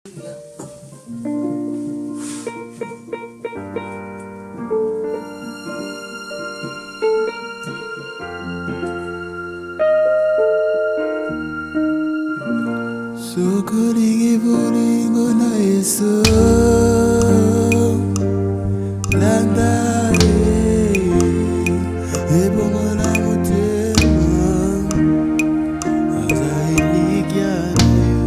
Sokolingi bolingo na Yesu landa ebongola motema aza elikya na yo.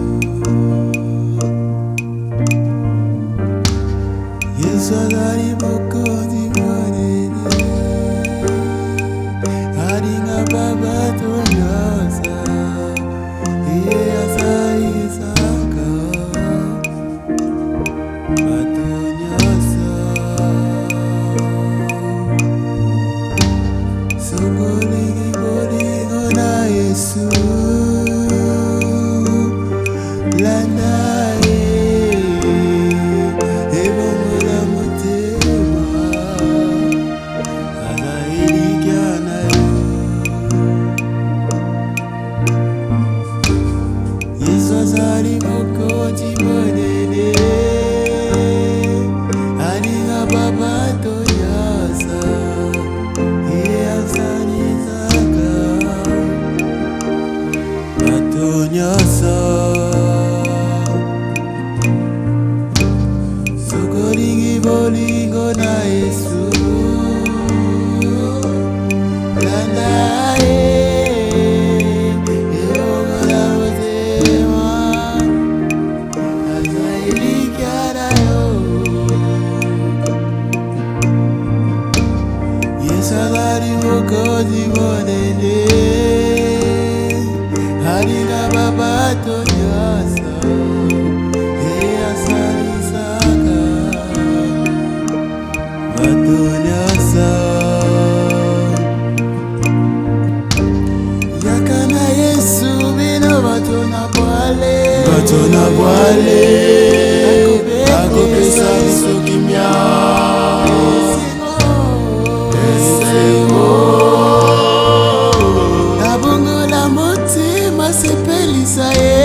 Yesu azali mokonzi monene alinga babato nyonso ye azali Sokolingi bolingo na Yesu landa ebongola motema aza elikya na yo. Yesu azali mokonzi monene alinga babato nyonso ye asalisaka bato nyonso. Yaka na Yesu bino bato na bwale akopesa biso kimia abongola motema sepelisa ye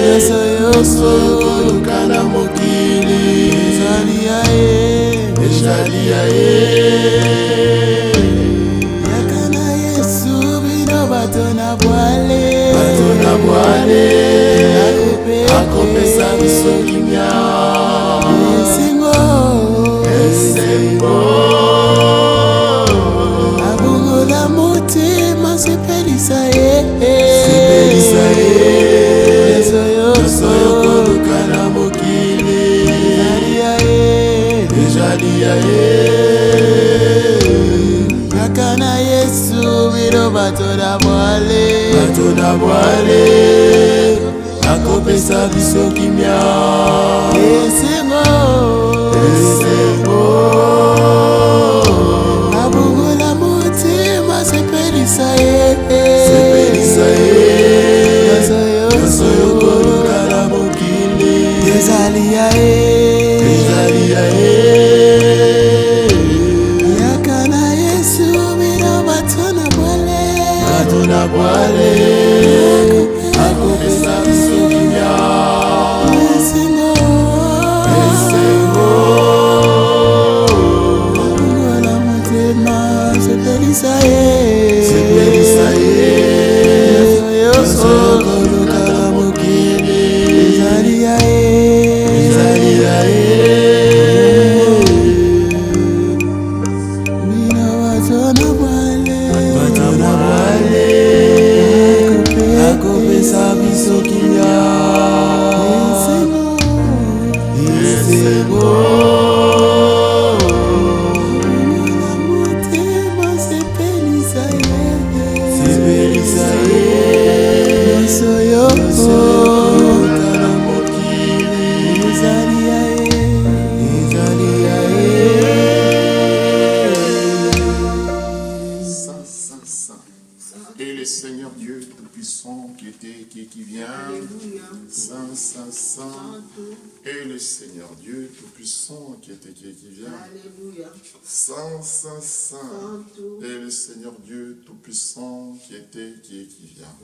nyonso nyonso koluka na mokili ezali ya ye. Yaka na Yesu bino bato na bwale akopesa biso kimia esengo abongola motema sepelisa ye nyonso koluka na mokili ezali ya ye. Yaka na Yesu bino bato na bwale akopesa biso kimia esengo abongola motema sepelisa ye nyonso koluka na mokili ezali ya ye. Yaka na Yesu bino bato na bwale akopesa biso kimia esengo abongola motema sepelisa ye nyonso koluka na mokili ezali ya ye. Bino bato na bwale akopesa biso kimia esengo abongola motema sepelisa ye nyonso koluka na mokili ezali ya ye. Et le Seigneur Dieu Tout-Puissant qui était, qui vient. Saint, Saint, Saint. Et le Seigneur Dieu Tout-Puissant qui était, qui vient. Saint, Saint, Saint. Et le Seigneur Dieu Tout-Puissant qui était, qui vient.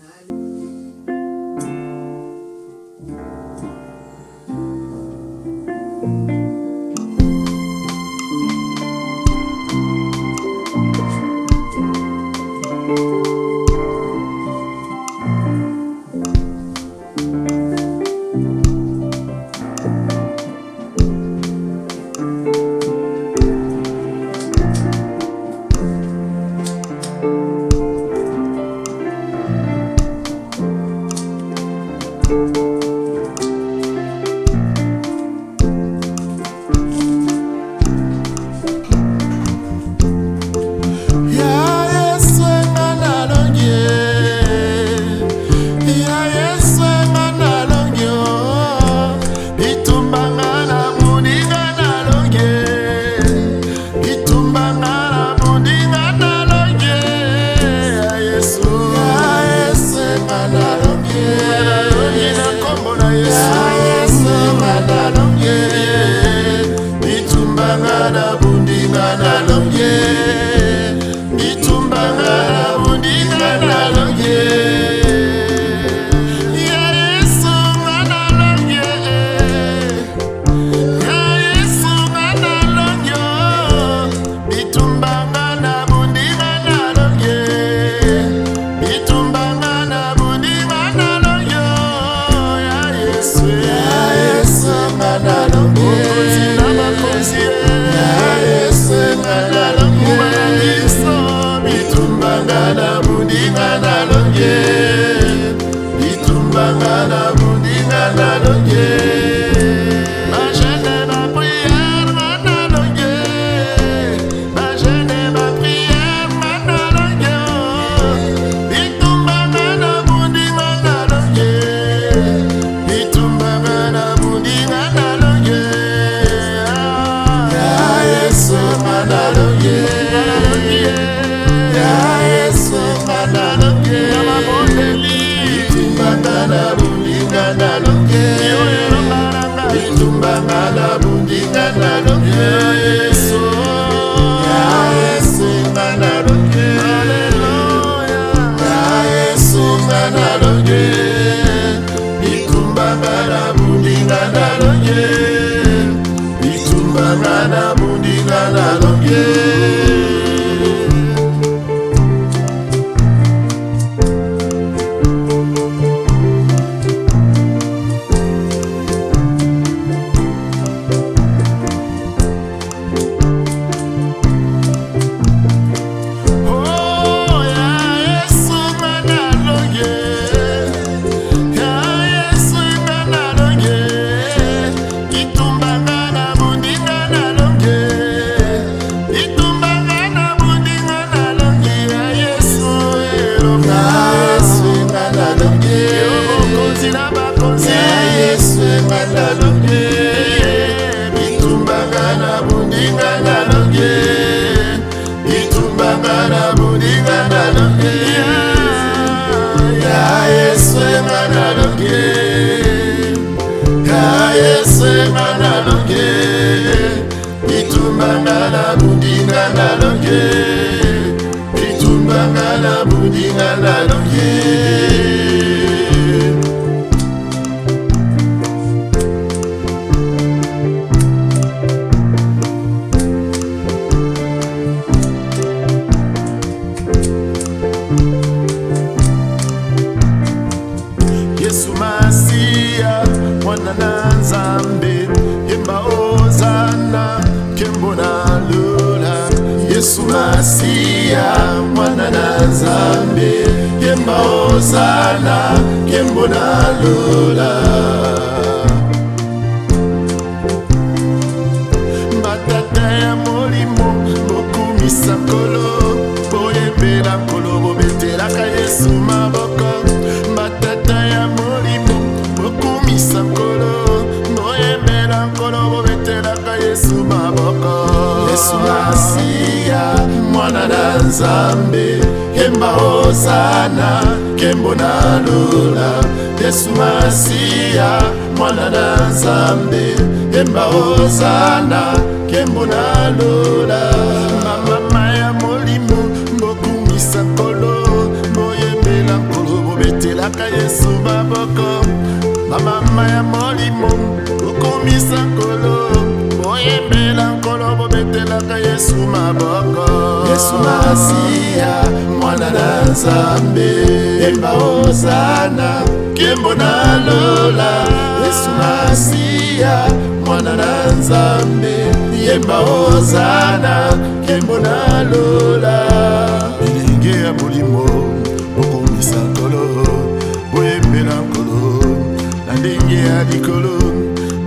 ndenge ya likolo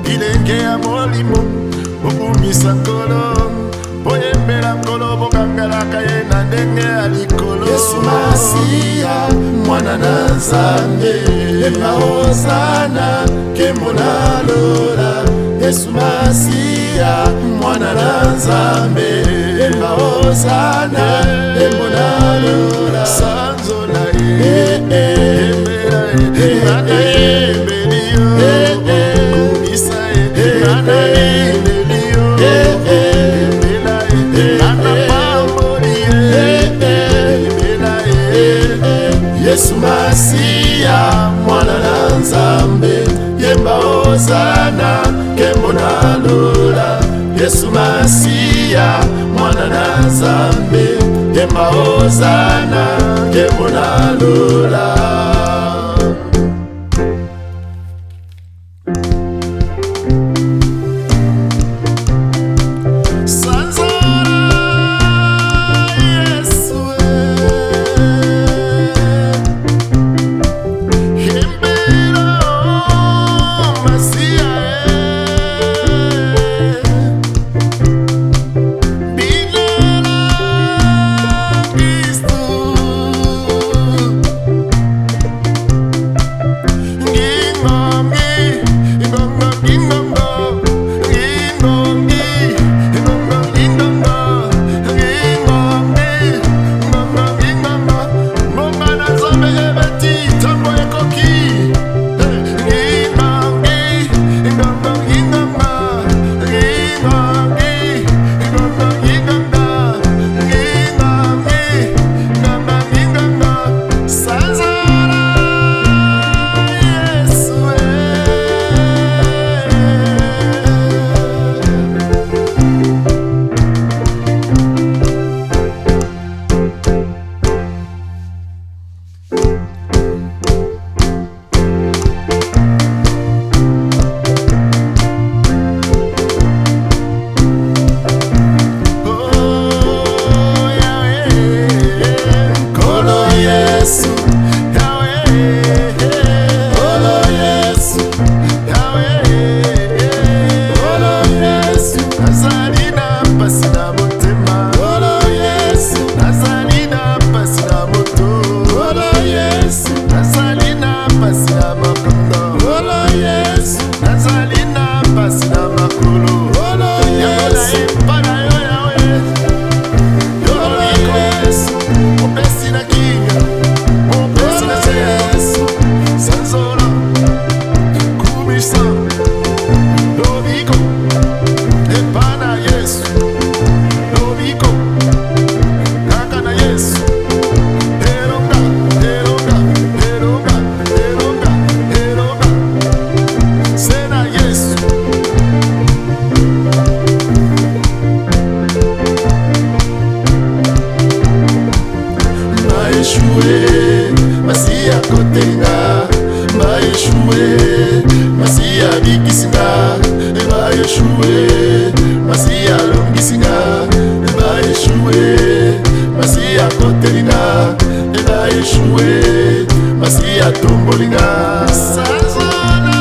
bilenge ya molimo okumisa nkolo boyembela nkolo bokangalaka ye na ndenge ya likolo. Yesu Masiya mwana na Nzambe yemba hosana nkembo na lola. Yesu Masiya mwana na Nzambe yemba hosana nkembo na lola. Sanzo na ye yembela ye nana yembeli yo kumisa ye nana yembeli yo yembela ye nana pamboli ye yembela ye. Yesu Masiya mwana na Nzambe yemba hosana nkembo na lola. Yesu Masiya mwana na Nzambe yemba hosana nkembo na lola. Masiya kotenga ba Yeshua Masiya bikisinga ba Yeshua Masiya longisinga ba Yeshua Masiya kotenga ba Yeshua Masiya tombolinga Sanzona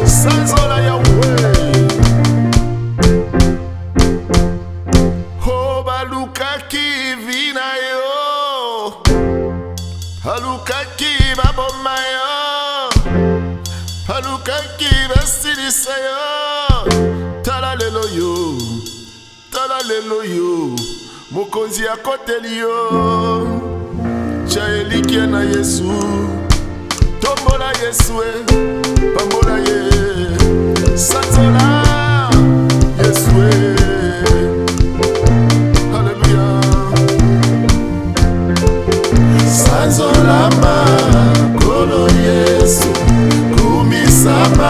Sanzona Yahweh Halukaki vina yo Halukaki baboma yo Halukaki basilisa yo Tala lelo yo Mokonzi akoteli yo Chaelikia na Yesu Tombola Yesu Pambola ye Sanzola Yesu Sanzolama kolo Yesu kumisama